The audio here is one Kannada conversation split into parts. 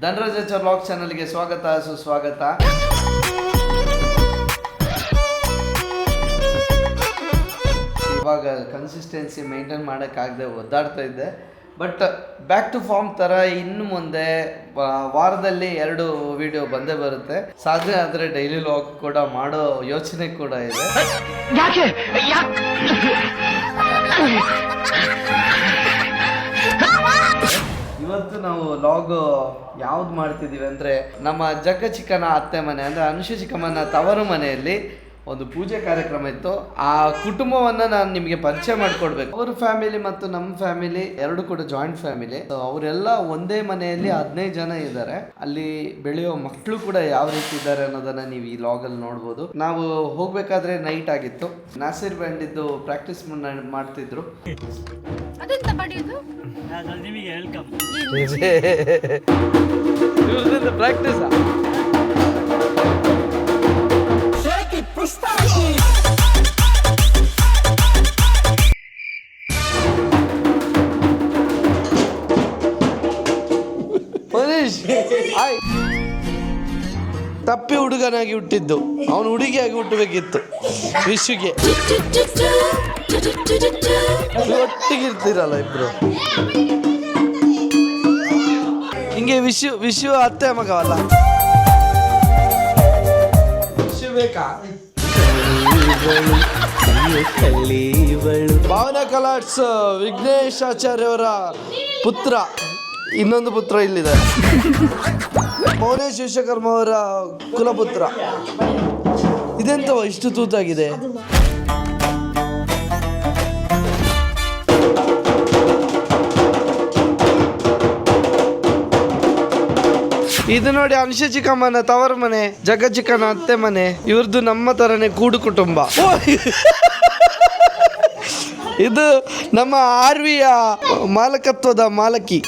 ಧನರಾಜ್ ವ್ಲಾಗ್ ಚಾನಲ್ಗೆ ಸ್ವಾಗತ ಸುಸ್ವಾಗತ. ಇವಾಗ ಕನ್ಸಿಸ್ಟೆನ್ಸಿ ಮೇಂಟೈನ್ ಮಾಡೋಕ್ಕಾಗದೆ ಒದ್ದಾಡ್ತಾ ಇದ್ದೆ. ಬಟ್ ಬ್ಯಾಕ್ ಟು ಫಾರ್ಮ್ ಥರ ಇನ್ನು ಮುಂದೆ ವಾರದಲ್ಲಿ 2 ವಿಡಿಯೋ ಬಂದೇ ಬರುತ್ತೆ. ಸಾಧ್ಯ ಆದರೆ ಡೈಲಿ ವ್ಲಾಗ್ ಕೂಡ ಮಾಡೋ ಯೋಚನೆ ಕೂಡ ಇದೆ. ಇವತ್ತು ನಾವು ವ್ಲಾಗ್ ಯಾವ್ದು ಮಾಡ್ತಿದ್ದೀವಿ ಅಂದರೆ, ನಮ್ಮ ಜಗ್ಗ ಚಿಕ್ಕನ ಅತ್ತೆ ಮನೆ ಅಂದರೆ ಅನುಷು ಚಿಕ್ಕಮ್ಮನ ತವರು ಮನೆಯಲ್ಲಿ ಒಂದು ಪೂಜೆ ಕಾರ್ಯಕ್ರಮ ಇತ್ತು. ಆ ಕುಟುಂಬವನ್ನು ನಾನು ನಿಮಗೆ ಪರಿಚಯ ಮಾಡಿಕೊಡ್ಬೇಕು. ಅವ್ರ ಫ್ಯಾಮಿಲಿ ಮತ್ತು ನಮ್ಮ ಫ್ಯಾಮಿಲಿ ಎರಡು ಕೂಡ ಜಾಯಿಂಟ್ ಫ್ಯಾಮಿಲಿ. ಅವರೆಲ್ಲ ಒಂದೇ ಮನೆಯಲ್ಲಿ 15 ಜನ ಇದ್ದಾರೆ. ಅಲ್ಲಿ ಬೆಳೆಯೋ ಮಕ್ಕಳು ಕೂಡ ಯಾವ ರೀತಿ ಇದ್ದಾರೆ ಅನ್ನೋದನ್ನ ನೀವು ಈ ವ್ಲಾಗಲ್ಲಿ ನೋಡ್ಬೋದು. ನಾವು ಹೋಗ್ಬೇಕಾದ್ರೆ ನೈಟ್ ಆಗಿತ್ತು. ನಾಸಿರ್ ಬ್ಯಾಂಡ್ ಇದ್ದು ಪ್ರಾಕ್ಟೀಸ್ ಮಾಡ್ತಿದ್ರು. ಪ್ರಾಕ್ಟೀಸ್ ತಪ್ಪಿ ಹುಡುಗನಾಗಿ ಹುಟ್ಟಿದ್ದು, ಅವನು ಹುಡುಗಿಯಾಗಿ ಹುಟ್ಟಬೇಕಿತ್ತು. ವಿಶ್ವಗೆ ಒಟ್ಟಿಗಿರ್ತೀರಲ್ಲ ಇಬ್ರು. ಹಿಂಗೆ ವಿಶ್ವ ಅತ್ತೆ ಮಗವಲ್ಲ. ವಿಶ್ವ ಬೇಕಾ? ಭಾವನಾ ಕಲಾಟ್ಸ್ ವಿಘ್ನೇಶ್ ಆಚಾರ್ಯವರ ಪುತ್ರ, ಇನ್ನೊಂದು ಪುತ್ರ ಇಲ್ಲಿದೆ. ಮೌನೇಶ್ ವಿಶ್ವಕರ್ಮ ಅವರ ಕುಲಪುತ್ರ. ಇದೆಂತವ ಇಷ್ಟು ತೂತಾಗಿದೆ? ಇದು ನೋಡಿ ಅನುಷು ಚಿಕ್ಕಮ್ಮನ ತವರ ಮನೆ, ಜಗ್ಗ ಚಿಕ್ಕನ ಅತ್ತೆ ಮನೆ. ಇವ್ರದ್ದು ನಮ್ಮ ತರನೇ ಕೂಡು ಕುಟುಂಬ. ಇದು ನಮ್ಮ ಆರ್ವಿಯ ಮಾಲಕತ್ವದ ಮಾಲಕಿ.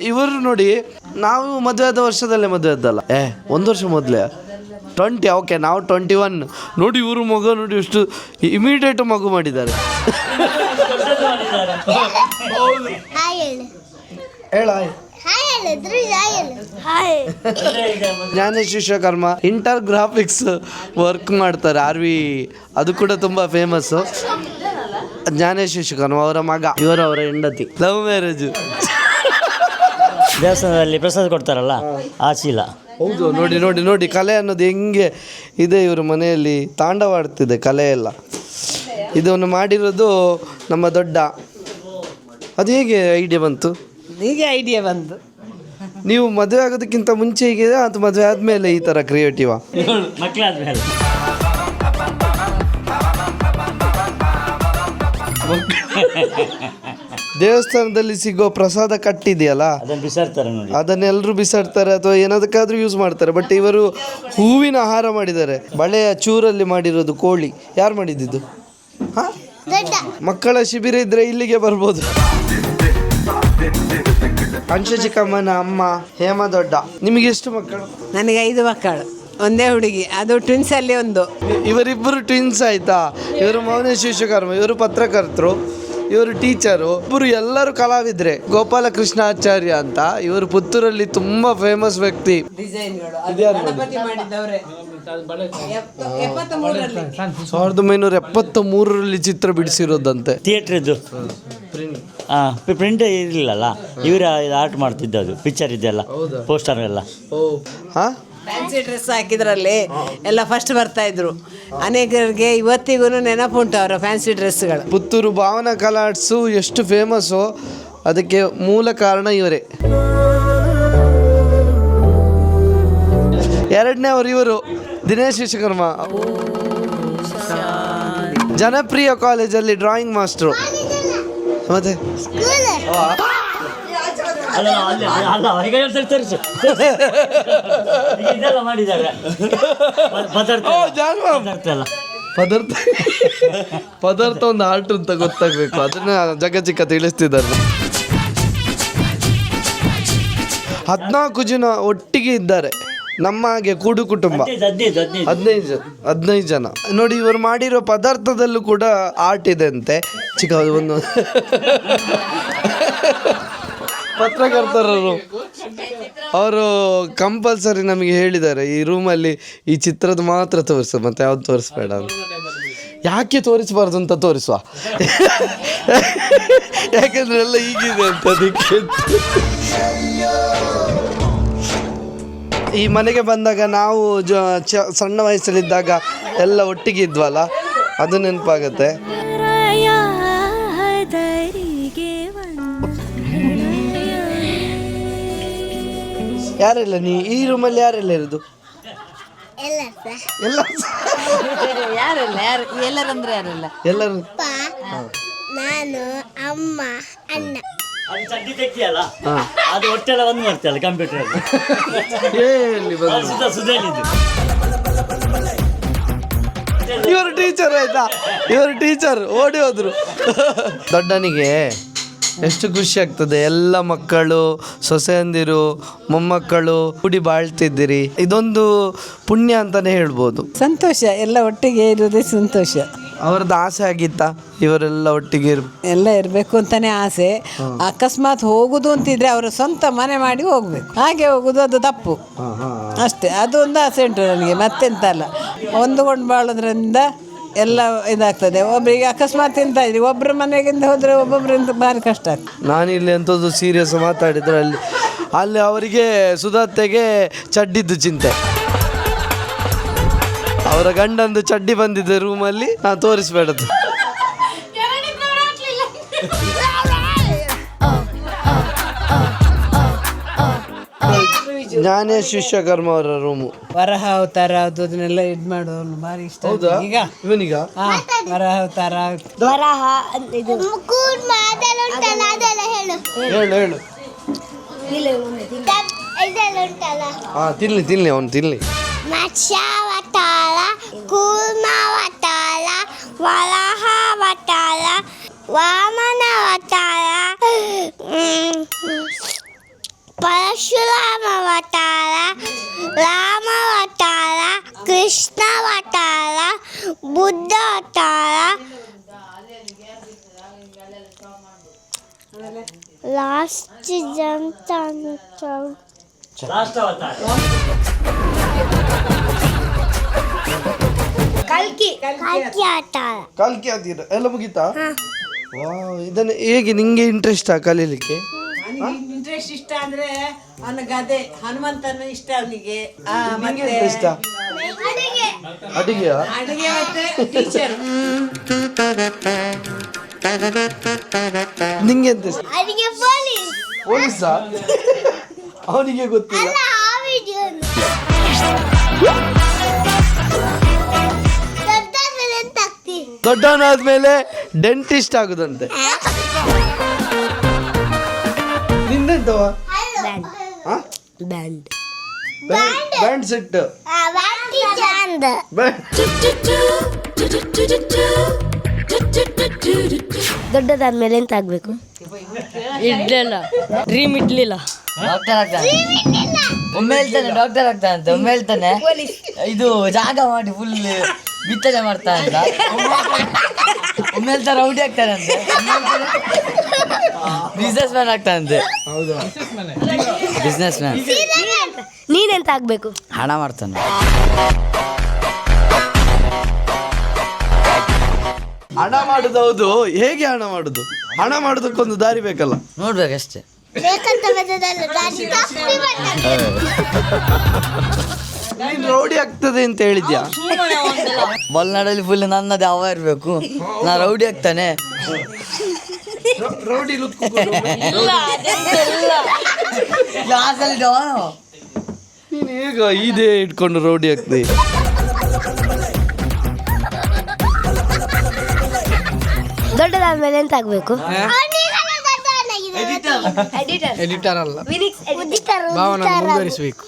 ಇವರು ನೋಡಿ, ನಾವು ಮದುವೆ ಆದ ವರ್ಷದಲ್ಲೇ ಮದುವೆ ಆದಲ್ಲ, 1 ವರ್ಷ ಮೊದಲೇ 20. ಓಕೆ, ನಾವು 21. ನೋಡಿ ಇವರು ಮಗು ನೋಡಿ ಎಷ್ಟು ಇಮಿಡಿಯೇಟ್ ಮಗು ಮಾಡಿದ್ದಾರೆ. ಹೇಳ Gyanesh Vishwakarma inter graphics work ಮಾಡ್ತಾರೆ. ಆರ್ವಿ ಅದು ಕೂಡ ತುಂಬ ಫೇಮಸ್ಸು. ಜ್ಞಾನೇಶ್ ವಿಶ್ವಕರ್ಮ ಅವರ ಮಗ, ಅವರ ಹೆಂಡತಿ. Love marriage. ದೇವಸ್ಥಾನದಲ್ಲಿ ಪ್ರಸಾದ ಕೊಡ್ತಾರಲ್ಲ ಆ ಚೀಲ. ಹೌದು, ನೋಡಿ ನೋಡಿ ನೋಡಿ ಕಲೆ ಅನ್ನೋದು ಹೆಂಗೆ ಇದೆ. ಇವ್ರ ಮನೆಯಲ್ಲಿ ತಾಂಡವಾಡ್ತಿದೆ ಕಲೆ ಎಲ್ಲ. ಇದನ್ನು ಮಾಡಿರೋದು ನಮ್ಮ ದೊಡ್ಡ. ಅದು ಹೇಗೆ ಐಡಿಯಾ ಬಂತು? ಹೀಗೆ ಐಡಿಯಾ ಬಂತು. ನೀವು ಮದುವೆ ಆಗೋದಕ್ಕಿಂತ ಮುಂಚೆ ಹೀಗಿದೆ ಅಥವಾ ಮದುವೆ ಆದಮೇಲೆ ಈ ಥರ ಕ್ರಿಯೇಟಿವಾ? ಮಕ್ಕಳಾದ್ಮೇಲೆ. ದೇವಸ್ಥಾನದಲ್ಲಿ ಸಿಗೋ ಪ್ರಸಾದ ಕಟ್ಟಿದೆಯಲ್ಲ, ಅದನ್ನು ಬಿಸಾಡ್ತಾರೆ ನೋಡಿ. ಅದನ್ನೆಲ್ಲರೂ ಬಿಸಾಡ್ತಾರೆ ಅಥವಾ ಏನದಕ್ಕಾದ್ರೂ ಯೂಸ್ ಮಾಡ್ತಾರೆ. ಬಟ್ ಇವರು ಹೂವಿನ ಆಹಾರ ಮಾಡಿದ್ದಾರೆ. ಬಳೆಯ ಚೂರಲ್ಲಿ ಮಾಡಿರೋದು ಕೋಳಿ. ಯಾರು ಮಾಡಿದ್ದು? ಮಕ್ಕಳ ಶಿಬಿರ ಇದ್ರೆ ಇಲ್ಲಿಗೆ ಬರ್ಬೋದು. ಅನುಷು ಚಿಕ್ಕಮ್ಮನ ಅಮ್ಮ ಹೇಮ ದೊಡ್ಡ. ನಿಮಗೆ ಎಷ್ಟು ಮಕ್ಕಳು? ನನಗೆ 5 ಮಕ್ಕಳು, ಒಂದೇ ಹುಡುಗಿ. ಅದು ಟ್ವಿನ್ಸ್ ಅಲ್ಲಿ ಒಂದು. ಇವರಿಬ್ಬರು ಟ್ವಿನ್ಸ್ ಆಯ್ತಾ? ಇವರು ಮೌನೇಶ್ ವಿಶ್ವಕರ್ಮ, ಇವರು ಪತ್ರಕರ್ತರು, ಇವರು ಟೀಚರು. ಇಬ್ಬರು ಎಲ್ಲರೂ ಕಲಾವಿದ್ರೆ. ಗೋಪಾಲಕೃಷ್ಣ ಆಚಾರ್ಯ ಅಂತ ಇವರು ಪುತ್ತೂರಲ್ಲಿ ತುಂಬಾ ಫೇಮಸ್ ವ್ಯಕ್ತಿ. 1973ರಲ್ಲಿ ಚಿತ್ರ ಬಿಡಿಸಿರೋದಂತೆ. ಥಿಯೇಟರ್ ಇದ್ದು ಪ್ರಿಂಟ್ ಇರಲಿಲ್ಲಲ್ಲ, ಇವರು ಆರ್ಟ್ ಮಾಡ್ತಿದ್ದದು. ಪಿಕ್ಚರ್ ಇದೆಲ್ಲ, ಪೋಸ್ಟರ್ ಎಲ್ಲ. ಫ್ಯಾನ್ಸಿ ಡ್ರೆಸ್ ಹಾಕಿದ್ರಲ್ಲಿ ಎಲ್ಲ ಫಸ್ಟ್ ಬರ್ತಾ ಇದ್ರು. ಅನೇಕರಿಗೆ ಇವತ್ತಿಗೂ ನೆನಪುಂಟು ಅವರ ಫ್ಯಾನ್ಸಿ ಡ್ರೆಸ್ಗಳು. ಪುತ್ತೂರು ಭಾವನಾ ಕಲಾಟ್ಸು ಎಷ್ಟು ಫೇಮಸ್ಸು, ಅದಕ್ಕೆ ಮೂಲ ಕಾರಣ ಇವರೇ. 2ನೇವರು ಇವರು ದಿನೇಶ್ ವಿಶ್ವಕರ್ಮ, ಜನಪ್ರಿಯ ಕಾಲೇಜಲ್ಲಿ ಡ್ರಾಯಿಂಗ್ ಮಾಸ್ಟ್ರು. ಮತ್ತೆ ಪದಾರ್ಥ ಒಂದು ಆರ್ಟ್ ಅಂತ ಗೊತ್ತಾಗಬೇಕು. ಅದನ್ನ ಜಗ್ಗ ಚಿಕ್ಕ ತಿಳಿಸ್ತಿದ್ದಾರೆ. 14 ಜನ ಒಟ್ಟಿಗೆ ಇದ್ದಾರೆ. ನಮ್ಮ ಹಾಗೆ ಕೂಡು ಕುಟುಂಬ 15 ಜನ ನೋಡಿ. ಇವರು ಮಾಡಿರೋ ಪದಾರ್ಥದಲ್ಲೂ ಕೂಡ ಆರ್ಟ್ ಇದೆ ಅಂತೆ. ಚಿಕ್ಕ ಒಂದು ಪತ್ರಕರ್ತರರು ಅವರು ಕಂಪಲ್ಸರಿ ನಮಗೆ ಹೇಳಿದ್ದಾರೆ, ಈ ರೂಮಲ್ಲಿ ಈ ಚಿತ್ರದ ಮಾತ್ರ ತೋರಿಸು, ಮತ್ತೆ ಯಾವ್ದು ತೋರಿಸ್ಬೇಡ ಅಂತ. ಯಾಕೆ ತೋರಿಸಬಾರ್ದು ಅಂತ ತೋರಿಸುವ, ಯಾಕಂದ್ರೆ ಎಲ್ಲ ಹೀಗಿದೆ ಅಂತ. ಅದಕ್ಕೆ ಈ ಮನೆಗೆ ಬಂದಾಗ ನಾವು ಸಣ್ಣ ವಯಸ್ಸಲ್ಲಿದ್ದಾಗ ಎಲ್ಲ ಒಟ್ಟಿಗೆ ಇದ್ವಲ್ಲ, ಅದು ನೆನಪಾಗತ್ತೆ. ಯಾರೆಲ್ಲ ಈ ರೂಮಲ್ಲಿ ಯಾರೆಲ್ಲ ಇರೋದು? ಎಲ್ಲರೂ ನಾನು, ಅಮ್ಮ, ಅಣ್ಣ. ಅದು ಒಟ್ಟೆಲ್ಲ ಒಂದು ಮಾಡ್ತಲ್ಲ ಕಂಪ್ಯೂಟರ್. ಇವರು ಟೀಚರ್ ಆಯ್ತಾ, ಇವರು ಟೀಚರ್ ಓಡಿ ಹೋದ್ರು. ದೊಡ್ಡನಿಗೆ ಎಷ್ಟು ಖುಷಿ ಆಗ್ತದೆ, ಎಲ್ಲ ಮಕ್ಕಳು, ಸೊಸೆಯಂದಿರು, ಮೊಮ್ಮಕ್ಕಳು ಕೂಡಿ ಬಾಳ್ತಿದ್ದೀರಿ. ಇದೊಂದು ಪುಣ್ಯ ಅಂತಾನೆ ಹೇಳ್ಬೋದು. ಸಂತೋಷ, ಎಲ್ಲ ಒಟ್ಟಿಗೆ ಇರೋದೇ ಸಂತೋಷ. ಅವರದ್ದು ಆಸೆ ಆಗಿತ್ತಾ ಇವರೆಲ್ಲ ಒಟ್ಟಿಗೆ ಎಲ್ಲ ಇರಬೇಕು ಅಂತಾನೆ ಆಸೆ. ಅಕಸ್ಮಾತ್ ಹೋಗುದು ಅಂತಿದ್ರೆ ಅವರು ಸ್ವಂತ ಮನೆ ಮಾಡಿ ಹೋಗ್ಬೇಕು, ಹಾಗೆ ಹೋಗುದು ಅದು ತಪ್ಪು ಅಷ್ಟೇ. ಅದೊಂದು ಆಸೆ ಉಂಟು ನನಗೆ, ಮತ್ತೆಂತ ಅಲ್ಲ. ಹೊಂದ್ಕೊಂಡು ಬಾಳೋದ್ರಿಂದ ಎಲ್ಲ ಇದಾಗ್ತದೆ. ಒಬ್ಬರಿಗೆ ಅಕಸ್ಮಾತ್ ಎಂತ ಇದ್ರಿ ಒಬ್ಬರ ಮನೆಗಿಂದ ಹೋದರೆ ಒಬ್ಬೊಬ್ಬರಿಂದ ಭಾರಿ ಕಷ್ಟ ಆಗ್ತದೆ. ನಾನಿಲ್ಲಿ ಎಂಥದ್ದು ಸೀರಿಯಸ್ ಮಾತಾಡಿದ್ರೆ ಅಲ್ಲಿ ಅವರಿಗೆ ಸುಧತ್ತೆಗೆ ಚಡ್ಡಿದ್ದು ಚಿಂತೆ. ಅವರ ಗಂಡಂದು ಚಡ್ಡಿ ಬಂದಿದೆ ರೂಮಲ್ಲಿ, ನಾನು ತೋರಿಸ್ಬೇಡದು. ಜ್ಞಾನೇಶ್ ವಿಶ್ವಕರ್ಮ ಅವರ ರೂಮು. ವರಹ ಅವತಾರ ಅದನ್ನೆಲ್ಲ ಇದು ಮಾಡೋದು ಭಾರಿ ಇಷ್ಟ. ಈಗ ಇವನಿಗ ವರಹ ಅವತಾರ, ವರಹ ಹೇಳು ಹೇಳು. ತಿನ್ಲಿ ಅವನು ತಿನ್ಲಿ. ಮತ್ಸ್ಯಾವತಾರ, ಕೂರ್ಮಾವತಾರ, ವರಾಹಾವತಾರ, ವಾಮನಾವತಾರ, ಪರಶುರಾಮಾವತಾರ, ರಾಮಾವತಾರ, ಕೃಷ್ಣಾವತಾರ, ಬುದ್ಧಾವತಾರ, ಲಾಸ್ಟ್ ಜಂತ ಕಲ್ಕಿ ಅವತಾರ. ಕಲ್ಕಿ ಆತೀರ ಎಲ್ಲ ಮುಗೀತಾ? ಇದನ್ನ ಹೇಗೆ ನಿಂಗೆ ಇಂಟ್ರೆಸ್ಟ್ ಕಲೀಲಿಕ್ಕೆ? ಇಂಟ್ರೆಸ್ಟ್ ಇಷ್ಟ ಅಂದ್ರೆ ಅವನ ಗದೆ ಹನುಮಂತನ ಇಷ್ಟ ಅವನಿಗೆ. ಇಷ್ಟ ಅಡಿಗೆಯಾ? ಅಡುಗೆ ಮತ್ತೆ ಟೀಚರ್. ನಿಂಗೆ ಎಂತ ಇಷ್ಟ? ಅಡಿಗೆ ಪೊಲೀಸ್. ಪೊಲೀಸಾ? ಅವನಿಗೆ ಗೊತ್ತಿಲ್ಲ. ದೊಡ್ಡವನಾದ್ಮೇಲೆ ಡೆಂಟಿಸ್ಟ್ ಆಗುದಂತೆ. ನಿಂದೆಂತವ? Band set. ದೊಡ್ಡದಾದ್ಮೇಲೆ ಎಂತ ಆಗ್ಬೇಕು? ಇಡ್ಲಿಲ್ಲ, ಡ್ರೀಮ್ ಇಡ್ಲಿಲ್ಲ. ಡಾಕ್ಟರ್ ಆಗ್ತಾನೆ, ಒಮ್ಮೆ ಹೇಳ್ತಾನೆ ಡಾಕ್ಟರ್ ಆಗ್ತಾನಂತೆ, ಒಮ್ಮೆ ಹೇಳ್ತಾನೆ ಇದು ಜಾಗ ಮಾಡಿ ಫುಲ್ ಬಿತ್ತನೆ ಮಾಡ್ತಾನಂತ, ಒಮ್ಮೆ ಹೇಳ್ತಾರೆ ರೌಡಿ ಆಗ್ತಾನಂತೆ, ಬಿಸ್ನೆಸ್ ಮ್ಯಾನ್ ಆಗ್ತಾನಂತೆ. Businessman. ನೀನೆಂತ ಆಗ್ಬೇಕು? ಹಣ ಮಾಡ್ತಾನೆ. ಹಣ ಮಾಡುದು ಹೌದು. ಹೇಗೆ ಹಣ ಮಾಡುದು? ಹಣ ಮಾಡೋದಕ್ಕೊಂದು ದಾರಿ ಬೇಕಲ್ಲ, ನೋಡ್ಬೇಕಷ್ಟೇ. ನೀನ್ ರೌಡಿ ಆಗ್ತದೆ ಅಂತ ಹೇಳಿದ್ಯಾ? ಮಲ್ನಾಡಲ್ಲಿ ಫುಲ್ ನನ್ನದೇ ಹವ ಇರಬೇಕು, ನಾ ರೌಡಿ ಆಗ್ತಾನೆ. ರೌಡಿ ನೀನ್ ಹೇಗ ಇದೇ ಇಟ್ಕೊಂಡು ರೌಡಿ ಆಗ್ತದೆ? ದೊಡ್ಡದಾದ್ಮೇಲೆ ಎಂತ ಆಗ್ಬೇಕು? ಎಡಿಟರ್ ಅಲ್ಲ, ಎಡಿಟರ್ ಭಾವನ ಮುಂದುವರಿಸಬೇಕು.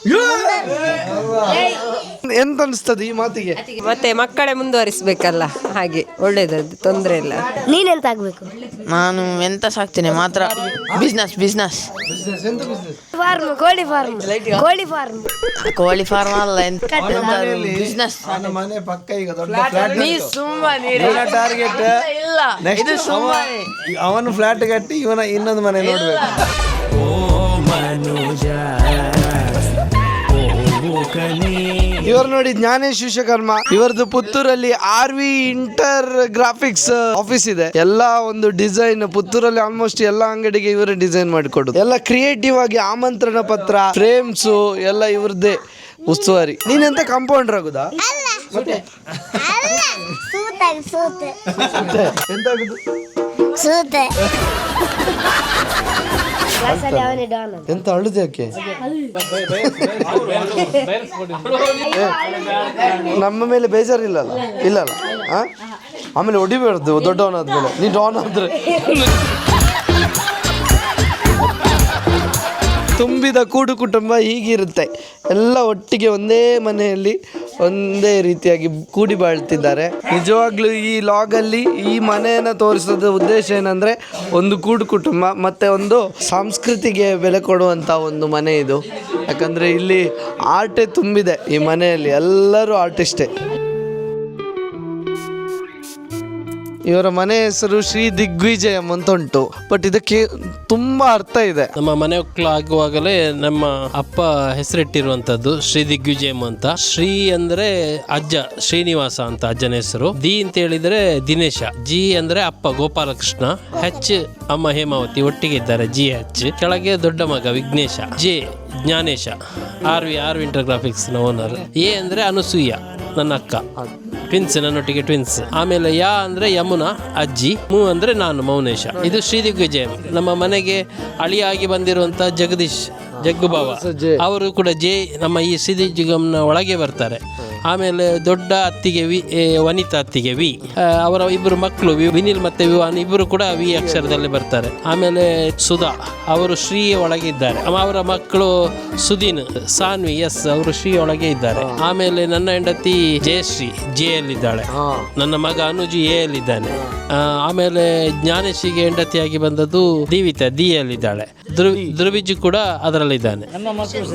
ಎಂತ ಅನಿಸ್ತದೆ ಈ ಮಾತಿಗೆ? ಮತ್ತೆ ಮಕ್ಕಳೇ ಮುಂದುವರಿಸಬೇಕಲ್ಲ, ಹಾಗೆ ಒಳ್ಳೇದದ್ದು, ತೊಂದರೆ ಇಲ್ಲ. ನೀನೆಂತ ಆಗ್ಬೇಕು? ನಾನು ಎಂತ ಸಾಕ್ತೇನೆ ಮಾತ್ರ, ಬಿಸ್ನೆಸ್ ಫಾರ್ಮ್, ಕೋಳಿ ಫಾರ್ಮ್, ಕೋಳಿ ಫಾರ್ಮ್. ಕೋಳಿ ಫಾರ್ಮ್ ಅಲ್ಲ, ಎಂತ ಬಿಸ್ನೆಸ್. ನನ್ನ ಮನೆ ಪಕ್ಕ ಈಗ ದೊಡ್ಡ ಫ್ಲಾಟ್ ಟಾರ್ಗೆಟ್ ಇಲ್ಲ, ಇದು ಸುಮ್ಮನೆ. ಅವನು ಫ್ಲಾಟ್ ಕಟ್ಟಿ ಇವನ ಇನ್ನೊಂದು ಮನೆ ನೋಡ್ಬೇಕು. ಇವರು ನೋಡಿ ಜ್ಞಾನೇಶ್ ವಿಶ್ವಕರ್ಮ, ಇವರದ್ದು ಪುತ್ತೂರಲ್ಲಿ RV ಇಂಟರ್ ಗ್ರಾಫಿಕ್ಸ್ ಆಫೀಸ್ ಇದೆ. ಎಲ್ಲ ಒಂದು ಡಿಸೈನ್ ಪುತ್ತೂರಲ್ಲಿ ಆಲ್ಮೋಸ್ಟ್ ಎಲ್ಲ ಅಂಗಡಿಗೆ ಇವರೇ ಡಿಸೈನ್ ಮಾಡಿಕೊಡುದು. ಎಲ್ಲ ಕ್ರಿಯೇಟಿವ್ ಆಗಿ ಆಮಂತ್ರಣ ಪತ್ರ, ಫ್ರೇಮ್ಸ್ ಎಲ್ಲ ಇವ್ರದ್ದೇ ಉಸ್ತುವಾರಿ. ನೀನೆಂತ ಕಾಂಪೌಂಡರ್ ಆಗುದಾ? ಎಂತ ಆಗುದು? ಎಂತ ಅಳುದು ಯಾಕೆ? ನಮ್ಮ ಮೇಲೆ ಬೇಜಾರಿಲ್ಲಲ್ಲ? ಇಲ್ಲಲ್ಲ? ಆಮೇಲೆ ಹೊಡಿಬಾರ್ದು ದೊಡ್ಡವನಾದ್ಮೇಲೆ. ನೀ ಡಾನ್ ಆದ್ರೆ ತುಂಬಿದ ಕೂಡು ಕುಟುಂಬ ಹೀಗಿರುತ್ತೆ. ಎಲ್ಲ ಒಟ್ಟಿಗೆ ಒಂದೇ ಮನೆಯಲ್ಲಿ ಒಂದೇ ರೀತಿಯಾಗಿ ಕೂಡಿ ಬಾಳ್ತಿದ್ದಾರೆ. ನಿಜವಾಗ್ಲೂ ಈ ಲಾಗಲ್ಲಿ ಈ ಮನೆಯನ್ನು ತೋರಿಸೋದ ಉದ್ದೇಶ ಏನಂದರೆ, ಒಂದು ಕೂಡು ಕುಟುಂಬ ಮತ್ತು ಒಂದು ಸಂಸ್ಕೃತಿಗೆ ಬೆಲೆ ಕೊಡುವಂಥ ಒಂದು ಮನೆ ಇದು. ಯಾಕಂದರೆ ಇಲ್ಲಿ ಆರ್ಟೇ ತುಂಬಿದೆ ಈ ಮನೆಯಲ್ಲಿ, ಎಲ್ಲರೂ ಆರ್ಟಿಸ್ಟೇ. ಇವರ ಮನೆ ಹೆಸರು ಶ್ರೀ ದಿಗ್ವಿಜಯಂ ಅಂತ ಉಂಟು, ಬಟ್ ಇದಕ್ಕೆ ತುಂಬಾ ಅರ್ಥ ಇದೆ. ನಮ್ಮ ಮನೆ ಮಕ್ಕಳು ಆಗುವಾಗಲೇ ನಮ್ಮ ಅಪ್ಪ ಹೆಸರಿಟ್ಟಿರುವಂತದ್ದು ಶ್ರೀ ದಿಗ್ವಿಜಯಂ ಅಂತ. ಶ್ರೀ ಅಂದ್ರೆ ಅಜ್ಜ ಶ್ರೀನಿವಾಸ ಅಂತ ಅಜ್ಜನ ಹೆಸರು. ದಿ ಅಂತ ಹೇಳಿದ್ರೆ ದಿನೇಶ, ಜಿ ಅಂದ್ರೆ ಅಪ್ಪ ಗೋಪಾಲಕೃಷ್ಣ, ಹೆಚ್ ಅಮ್ಮ ಹೇಮಾವತಿ, ಒಟ್ಟಿಗೆ ಇದ್ದಾರೆ GH. ಕೆಳಗೆ ದೊಡ್ಡ ಮಗ Vighnesha, J Gyanesh, RV inter graphics ನ ಓನರ್. ಎ ಅಂದ್ರೆ ಅನುಸೂಯ ನನ್ನ ಅಕ್ಕ, ಟ್ವಿನ್ಸ್, ನನ್ನೊಟ್ಟಿಗೆ ಟ್ವಿನ್ಸ್. ಆಮೇಲೆ ಯಾ ಅಂದ್ರೆ ಯಮುನಾ ಅಜ್ಜಿ, ಮೂ ಅಂದ್ರೆ ನಾನು ಮೌನೇಶ. ಇದು ಶ್ರೀ ದಿಗ್ವಿಜಯಂ. ನಮ್ಮ ಮನೆಗೆ ಅಳಿಯಾಗಿ ಬಂದಿರುವಂತ ಜಗದೀಶ್ ಜಗ್ಗುಬಾವ ಅವರು ಕೂಡ ನಮ್ಮ ಈ ಶ್ರೀ ದಿಗ್ವಿಜಯಂನ ಒಳಗೆ ಬರ್ತಾರೆ. ಆಮೇಲೆ ದೊಡ್ಡ ಅತ್ತಿಗೆ ವನಿತಾ ಅತ್ತಿಗೆ ವಿ, ಅವರ ಇಬ್ಬರು ಮಕ್ಕಳು ವಿನಿಲ್ ಮತ್ತೆ ವಿವಾನ್, ಇಬ್ಬರು ಕೂಡ ವಿ ಅಕ್ಷರದಲ್ಲಿ ಬರ್ತಾರೆ. ಆಮೇಲೆ ಸುಧಾ ಅವರು ಶ್ರೀ ಒಳಗೆ ಇದ್ದಾರೆ. ಅವರ ಮಕ್ಕಳು ಸುದೀನ್, ಸಾನ್ವಿ, ಎಸ್, ಅವರು ಶ್ರೀ ಒಳಗೆ ಇದ್ದಾರೆ. ಆಮೇಲೆ ನನ್ನ ಹೆಂಡತಿ ಜಯಶ್ರೀ ಜೆ ಯಲ್ಲಿದ್ದಾಳೆ. ನನ್ನ ಮಗ ಅನುಜು ಎ ಯಲ್ಲಿದ್ದಾನೆ. ಆಮೇಲೆ ಜ್ಞಾನೇಶಿಗೆ ಹೆಂಡತಿಯಾಗಿ ಬಂದದ್ದು ದೀವಿತಾ ಡಿ ಯಲ್ಲಿದ್ದಾಳೆ. ಧ್ರುವಿಜು ಕೂಡ ಅದರಲ್ಲಿದ್ದಾನೆ.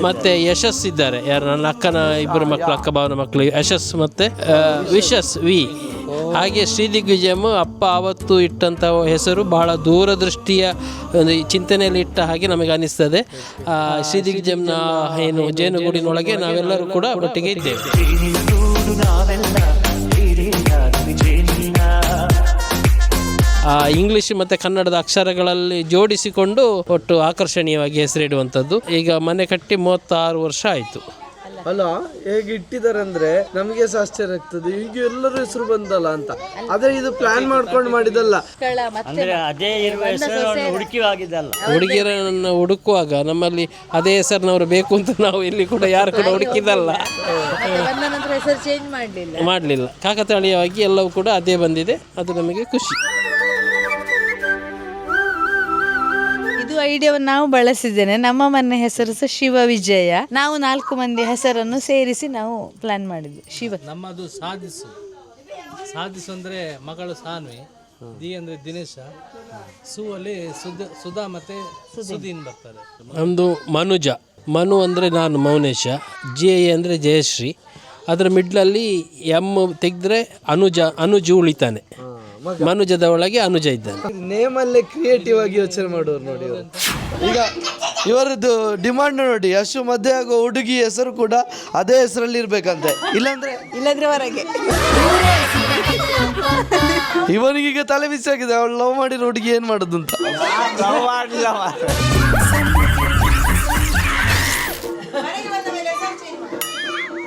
ಮತ್ತೆ ಯಶಸ್ ಇದ್ದಾರೆ, ಯಾರು ನನ್ನ ಅಕ್ಕನ ಇಬ್ಬರು ಮಕ್ಕಳು, ಅಕ್ಕ ಭಾವನ ಮಕ್ಕಳು ಯಶಸ್ ಮತ್ತೆ ವಿಶಸ್ ವಿ. ಹಾಗೆ ಶ್ರೀ ದಿಗ್ವಿಜಯಂ ಅಪ್ಪ ಅವತ್ತು ಇಟ್ಟಂತ ಹೆಸರು ಬಹಳ ದೂರದೃಷ್ಟಿಯ ಒಂದು ಚಿಂತನೆಯಲ್ಲಿ ಇಟ್ಟ ಹಾಗೆ ನಮಗೆ ಅನಿಸ್ತದೆ. ಶ್ರೀ ದಿಗ್ವಿಜಯಂನ ಏನು ಜೇನುಗೂಡಿನೊಳಗೆ ನಾವೆಲ್ಲರೂ ಕೂಡ ಒಟ್ಟಿಗೆ ಇದ್ದೇವೆ. ಇಂಗ್ಲಿಷ್ ಮತ್ತು ಕನ್ನಡದ ಅಕ್ಷರಗಳಲ್ಲಿ ಜೋಡಿಸಿಕೊಂಡು ಒಟ್ಟು ಆಕರ್ಷಣೀಯವಾಗಿ ಹೆಸರಿಡುವಂಥದ್ದು. ಈಗ ಮನೆ ಕಟ್ಟಿ 36 ವರ್ಷ ಆಯಿತು. ಅಲ್ಲ, ಹೇಗೆ ಇಟ್ಟಿದ್ದಾರೆ ಅಂದ್ರೆ ನಮಗೆ ಸಹ ಆಶ್ಚರ್ಯ ಆಗ್ತದೆ, ಈಗ ಎಲ್ಲರೂ ಹೆಸರು ಬಂದಲ್ಲ ಅಂತ. ಆದ್ರೆ ಇದು ಪ್ಲಾನ್ ಮಾಡ್ಕೊಂಡು ಮಾಡಿದಲ್ಲ. ಹುಡುಗಿಯರನ್ನು ಹುಡುಕುವಾಗ ನಮ್ಮಲ್ಲಿ ಅದೇ ಹೆಸರಿನವರು ಬೇಕು ಅಂತ ನಾವು ಇಲ್ಲಿ ಕೂಡ ಯಾರು ಕೂಡ ಹುಡುಕಿದಲ್ಲ, ಮಾಡಲಿಲ್ಲ. ಕಾಕತಾಳೀಯವಾಗಿ ಎಲ್ಲವೂ ಕೂಡ ಅದೇ ಬಂದಿದೆ, ಅದು ನಮಗೆ ಖುಷಿ. ಐಡಿಯಾವನ್ನು ನಾವು ಬಳಸಿದ್ದೇನೆ. ನಮ್ಮ ಮನೆ ಹೆಸರು ಸಹ ಶಿವ ವಿಜಯ. ನಾವು 4 ಮಂದಿ ಹೆಸರನ್ನು ಸೇರಿಸಿ ನಾವು ಪ್ಲಾನ್ ಮಾಡಿದ್ವಿ. ಶಿವ ನಮ್ಮದು ಸಾಧಿಸು ಅಂದ್ರೆ ಮಗಳು ಸಾನ್ವಿ, ದಿ ಅಂದ್ರೆ ದಿನೇಶ, ಸು ಅಲ್ಲಿ ಸುಧಾ ಮತ್ತೆ ಸುದೀನ್ ಬರ್ತಾರೆ. ನಮ್ಮದು ಮನುಜ, ಮನು ಅಂದರೆ ನಾನು ಮೌನೇಶ, ಜೆ ಅಂದರೆ ಜಯಶ್ರೀ, ಅದರ ಮಿಡ್ಲಲ್ಲಿ ಎಮ್ ತೆಗೆದ್ರೆ ಅನುಜು ಉಳಿತಾನೆ. ಮನುಜದ ಒಳಗೆ ಅನುಜ ಇದ್ದಾನೆ. ನೇಮಲ್ಲೇ ಕ್ರಿಯೇಟಿವ್ ಆಗಿ ಯೋಚನೆ ಮಾಡೋರು ನೋಡಿ. ಈಗ ಇವರದ್ದು ಡಿಮಾಂಡ್ ನೋಡಿ, ಅಷ್ಟು ಮದುವೆ ಆಗೋ ಹುಡುಗಿ ಹೆಸರು ಕೂಡ ಅದೇ ಹೆಸರಲ್ಲಿ ಇರ್ಬೇಕಂತೆ, ಇಲ್ಲಾಂದ್ರೆ ಹೊರಗೆ. ಇವನಿಗೀಗ ತಲೆ ಬಿಸಿ ಆಗಿದೆ, ಅವಳು ಲವ್ ಮಾಡಿರೋ ಹುಡುಗಿ ಏನ್ ಮಾಡೋದು ಅಂತ.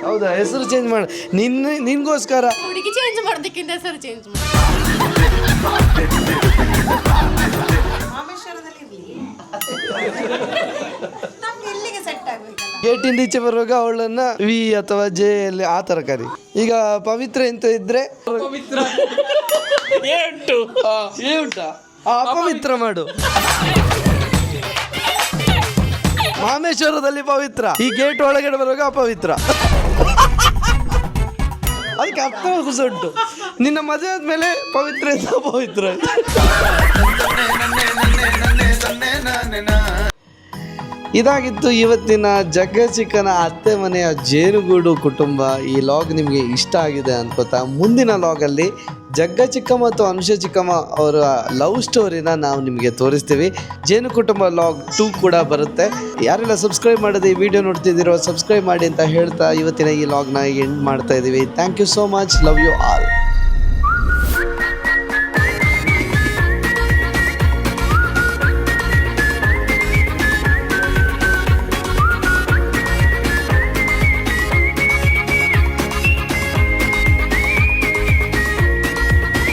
ಹೌದಾ, ಹೆಸರು ಚೇಂಜ್ ಮಾಡಿ ನಿನ್ಗೋಸ್ಕರ. ಹುಡುಗಿ ಚೇಂಜ್ ಮಾಡೋದಕ್ಕಿಂತ ಹೆಸರು ಚೇಂಜ್ ಮಾಡಿ. ಗೇಟಿಂದ ಈಚೆ ಬರುವಾಗ ಅವಳನ್ನ ವಿ ಅಥವಾ ಜೆ ಅಲ್ಲಿ ಆ ತರ ಕರಿ. ಈಗ ಪವಿತ್ರ ಅಂತ ಇದ್ರೆ ಅಪವಿತ್ರ ಮಾಡು. ಮಾಮೇಶ್ವರದಲ್ಲಿ ಪವಿತ್ರ, ಈ ಗೇಟ್ ಒಳಗಡೆ ಬರುವಾಗ ಅಪವಿತ್ರ. ಅದಕ್ಕೆ ಅರ್ಥ ಉಂಟು. ನಿನ್ನ ಮದುವೆ ಆದಮೇಲೆ ಪವಿತ್ರ ಇದ್ದ ಪವಿತ್ರ. ಇದಾಗಿತ್ತು ಇವತ್ತಿನ ಜಗ್ಗಚಿಕ್ಕನ ಅತ್ತೆ ಮನೆಯ ಜೇನುಗೂಡು ಕುಟುಂಬ. ಈ ಲಾಗ್ ನಿಮಗೆ ಇಷ್ಟ ಆಗಿದೆ ಅನ್ಕೋತಾ ಮುಂದಿನ ಲಾಗಲ್ಲಿ ಜಗ್ಗಚಿಕ್ಕ ಮತ್ತು ಅನುಷ ಚಿಕ್ಕಮ್ಮ ಅವರ ಲವ್ ಸ್ಟೋರಿನ ನಾವು ನಿಮಗೆ ತೋರಿಸ್ತೀವಿ. ಜೇನು ಕುಟುಂಬ ಲಾಗ್ 2 ಕೂಡ ಬರುತ್ತೆ. ಯಾರೆಲ್ಲ ಸಬ್ಸ್ಕ್ರೈಬ್ ಮಾಡದೆ ಈ ವಿಡಿಯೋ ನೋಡ್ತಿದ್ದೀರೋ ಸಬ್ಸ್ಕ್ರೈಬ್ ಮಾಡಿ ಅಂತ ಹೇಳ್ತಾ ಇವತ್ತಿನ ಈ ಲಾಗ್ನ ಎಂಡ್ ಮಾಡ್ತಾ ಇದ್ದೀವಿ. Thank you so much. Love you all.